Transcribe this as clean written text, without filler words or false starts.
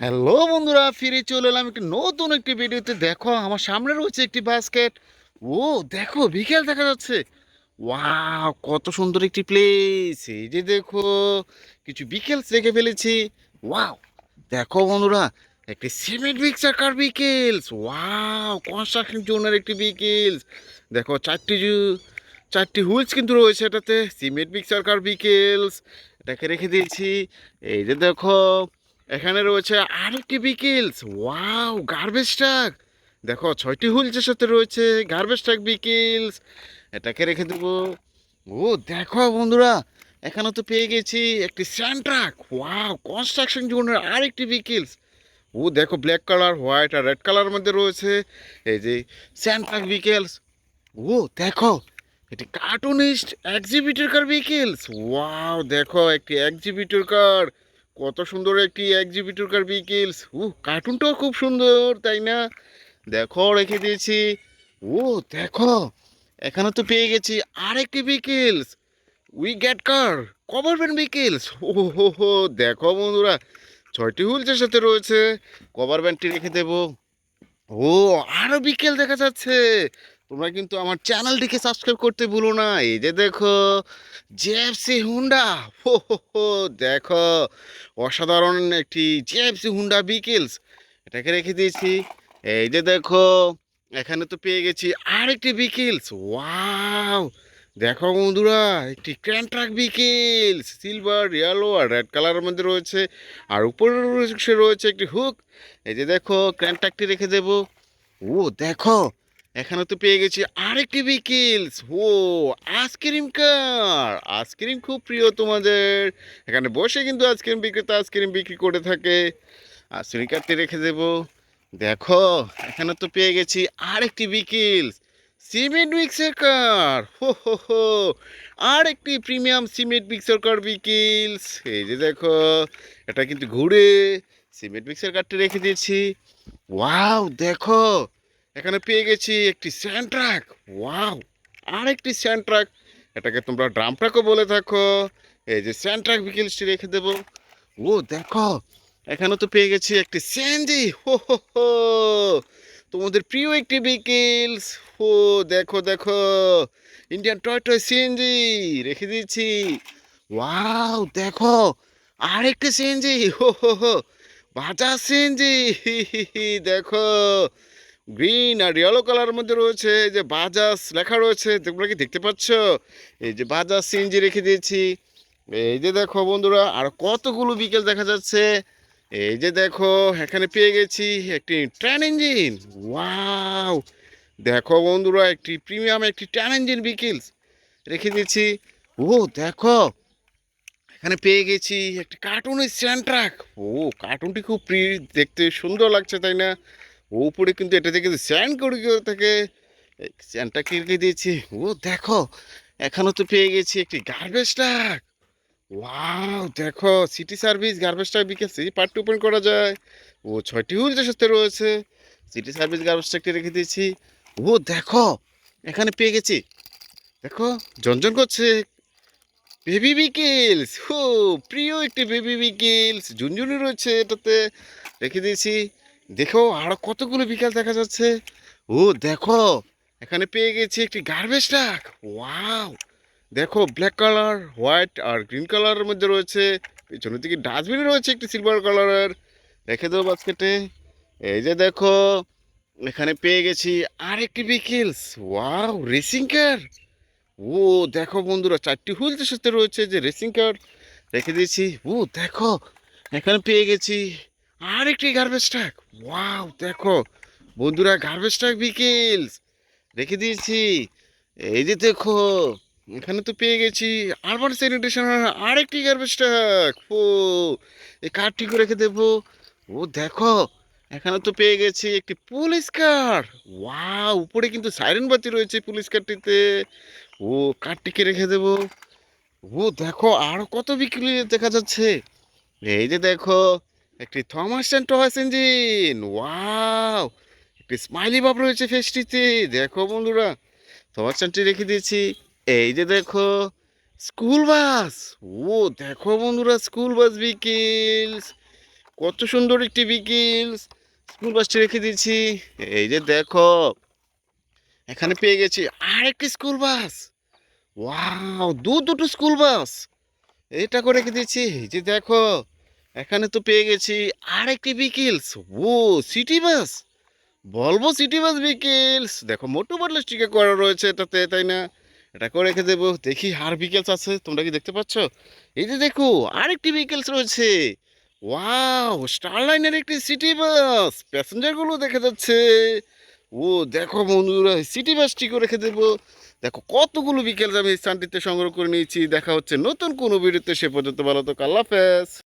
Hello বন্ধুরা, ফিরে চলে এলাম নতুন একটি ভিডিওতে। দেখো আমার সামনে রয়েছে একটি বাস্কেট। ও দেখো, বিকেল দেখা যাচ্ছে। ওয়াও, কত সুন্দর একটি প্লেস! এই যে দেখো, কিছু বিকেলস রেখে ফেলেছি। ওয়াও, দেখো বন্ধুরা, একটি সিমেন্ট মিক্সার কার বিকেলস। ওয়াও, কনস্ট্রাকশন জোনের একটি বিকেলস। দেখো চারটি হুইলস কিন্তু রয়েছে এটাতে। সিমেন্ট মিক্সার কার বিকেলস এটাকে রেখে দিয়েছি। এই যে দেখো, এখানে রয়েছে আরেকটি বিকেলস। Wow, garbage truck. দেখো 6টি হুইলসের সাথে রয়েছে গার্বেজ ট্রাক বিকেলস। এটাকে রেখে দেবো। ও দেখো বন্ধুরা, এখানে তো পেয়ে গেছি একটি স্যান্ড ট্রাক। ওয়াও, কনস্ট্রাকশন জোনের আরেকটি বিকেলস। ও দেখো, ব্ল্যাক কালার, হোয়াইট আর রেড কালার মধ্যে রয়েছে এই যে স্যান্ড ট্রাক বিকেলস। ও দেখো, এটি কার্টুনিস্ট এক্সিবিটর কার বিকেলস। ওয়াও দেখো, একটি এক্সিবিটর কার। কত সুন্দর একটি এক্সিবিটর কার বিকেলস। কার্টুনটাও খুব সুন্দর, তাই না? দেখো, রেখে দিয়েছি। ও দেখো, এখানে তো পেয়ে গেছি আরেকটি vehicles. We get car cover van vehicles. হো, দেখো বন্ধুরা, 6টি হুইলসের সাথে রয়েছে। কভার ভ্যানটি রেখে দেবো। ও আরো বিকেল দেখা যাচ্ছে। তোমরা কিন্তু আমার চ্যানেলটিকে সাবস্ক্রাইব করতে ভুলো না। এই যে দেখো, জেএফসি হুন্ডা। হো, দেখো, অসাধারণ একটি জেএফসি হুন্ডা বিকেলস। এটাকে রেখে দিয়েছি। এই যে দেখো, এখানে তো পেয়ে গেছি আরেকটি বিকেলস। ওয়াও দেখো বন্ধুরা, একটি ক্র্যান ট্রাক বিকেলস, সিলভার, ইয়েলো আর রেড কালারের মধ্যে রয়েছে। আর উপরে রয়েছে একটি হুক। এই যে দেখো, ক্র্যান ট্রাকটি রেখে দেবো। ও দেখো, এখানে তো পেয়ে গেছি আরেকটি বিকেলস। ও আইসক্রিম কার। আইসক্রিম খুব প্রিয় তোমাদের। এখানে বসে কিন্তু আইসক্রিম বিক্রেতা আইসক্রিম বিক্রি করে থাকে। আইসক্রিম কারটি রেখে দেবো। দেখো, এখানে তো পেয়ে গেছি আরেকটি বিকেলস, সিমেন্ট মিক্সার কার। হো, আর একটি প্রিমিয়াম সিমেন্ট মিক্সার কার বিকেলস। এই যে দেখো, এটা কিন্তু ঘুরে সিমেন্ট মিক্সার কারটি রেখে দিয়েছি। ওয়াও দেখো, এখানে পেয়ে গেছি একটি স্যান্ড ট্রাক। ওয়াও, আর একটি স্যান্ড ট্রাক। এটাকে তোমরা ড্রাম ট্রাকও বলে থাকো। এই যে স্যান্ড ট্রাক বিকেলসটি রেখে দেবো। ও দেখো, এখানে তো পেয়ে গেছি একটি সিএনজি। হো, তোমাদের প্রিয় একটি বিকেলস। ও দেখো দেখো, ইন্ডিয়ান টয় টয় সিএনজি রেখে দিয়েছি। ওয়াও দেখো, আরেকটি সিএনজি। হো, বাজাজ সিএনজি। দেখো, গ্রিন আর ইয়েলো কালারের মধ্যে রয়েছে যে বাজাজ লেখা রয়েছে, তোমরা কি দেখতে পাচ্ছ? এই যে বাজাজ সিএনজি রেখে দিয়েছি। এই যে দেখো বন্ধুরা, আর কতগুলো বিকেল দেখা যাচ্ছে। এই যে দেখো, এখানে পেয়ে গেছি একটি ট্রেন ইঞ্জিন। ওয়াও দেখো বন্ধুরা, একটি প্রিমিয়াম একটি ট্রেন ইঞ্জিন বিকেলস রেখে দিয়েছি। ও দেখো, এখানে পেয়ে গেছি একটি কার্টুনের স্যান্ড ট্রাক। ও কার্টুনটি খুব দেখতে সুন্দর লাগছে, তাই না? ও উপরে কিন্তু এটা থেকে স্যান্ড করে থাকে। স্যান্ডটা রেখে দিয়েছি। ও দেখো, এখানে তো পেয়ে গেছি একটি গার্বেজ ট্রাক। ওয়াও দেখো, সিটি সার্ভিস গার্বেজ ট্রাক বিকেছে পার্ট ওপেন করা যায়। ও 6টি হুইলের সাথে রয়েছে। সিটি সার্ভিস গার্বেজ ট্রাকটি রেখে দিয়েছি। ও দেখো, এখানে পেয়ে গেছি। দেখো, ঝনঝন করছে বেবি বিকেলস। প্রিয় একটি বেবি বিকেলস, ঝুনঝুনি রয়েছে এটাতে, রেখে দিয়েছি। দেখো, আরো কতগুলো বিকেল দেখা যাচ্ছে। ও দেখো, এখানে পেয়ে গেছি একটি গার্বেজ ট্রাক। ওয়াও দেখো, ব্ল্যাক কালার, হোয়াইট আর গ্রিন কালারের মধ্যে রয়েছে। পেছনের দিকে ডাস্টবিন রয়েছে একটি সিলভার কালারের, রেখে দেবো বাস্কেটে। এই যে দেখো, এখানে পেয়ে গেছি আরেকটি বিকেলস। Wow, racing car. ও দেখো বন্ধুরা, 4টি হুইলসের সাথে রয়েছে যে রেসিং কার, রেখে দিয়েছি। ও দেখো, এখানে পেয়ে গেছি আরেকটি গার্বেজ ট্রাক। ওয়াও দেখো বন্ধুরা, গার্বেজ ট্রাক বিকেলস রেখে দিয়েছি। এই যে দেখো, এখানে তো পেয়ে গেছি আরবান স্যানিটেশন আরেকটি গার্বেজ ট্রাক। এই কারটিকে রেখে দেবো। ও দেখো, এখানে তো পেয়ে গেছি একটি পুলিশ কার। ওয়াও, উপরে কিন্তু সাইরেন বাতি রয়েছে পুলিশ কারটিতে। ও কারটিকে রেখে দেবো। ও দেখো, আরো কত বিক্রি দেখা যাচ্ছে। এই যে দেখো, একটি Thomas and toys engine. Wow, একটি স্মাইলি ভাব রয়েছে ফেসটিতে। দেখো বন্ধুরা, থমাসটি রেখে দিয়েছি। এই যে দেখো, স্কুল বাস। ও দেখো বন্ধুরা, স্কুল বাস বিকেলস। কত সুন্দর একটি বিকেল। স্কুল বাসটি রেখে দিয়েছি। এই যে দেখো, এখানে পেয়ে গেছি আরেকটি স্কুল বাস। ওয়াও, দুটো স্কুল বাস এটা করে রেখে দিয়েছি। এই যে দেখো, এখানে তো পেয়ে গেছি আরেকটি বিকেলস। ও, সিটি বাস, বলবো সিটি বাস বিকেলস। দেখো মোটু বাটলা স্টিকার করা রয়েছে এটাতে, তাই না? এটা করে রেখে দেবো। দেখি আর বিকেলস আছে, তোমরা কি দেখতে পাচ্ছ? এই যে দেখো, আরেকটি বিকেলস রয়েছে। ওয়াও, স্টারলাইনের একটি সিটি বাস, প্যাসেঞ্জারগুলো দেখা যাচ্ছে। ও দেখো বন্ধুরা, সিটি বাসটি করে রেখে দেবো। দেখো কতগুলো বিকেলস আমি এই স্থানটিতে সংগ্রহ করে নিয়েছি। দেখা হচ্ছে নতুন কোনো ভিডিওতে, সে পর্যন্ত ভালো তো, আল্লাহ হাফেজ।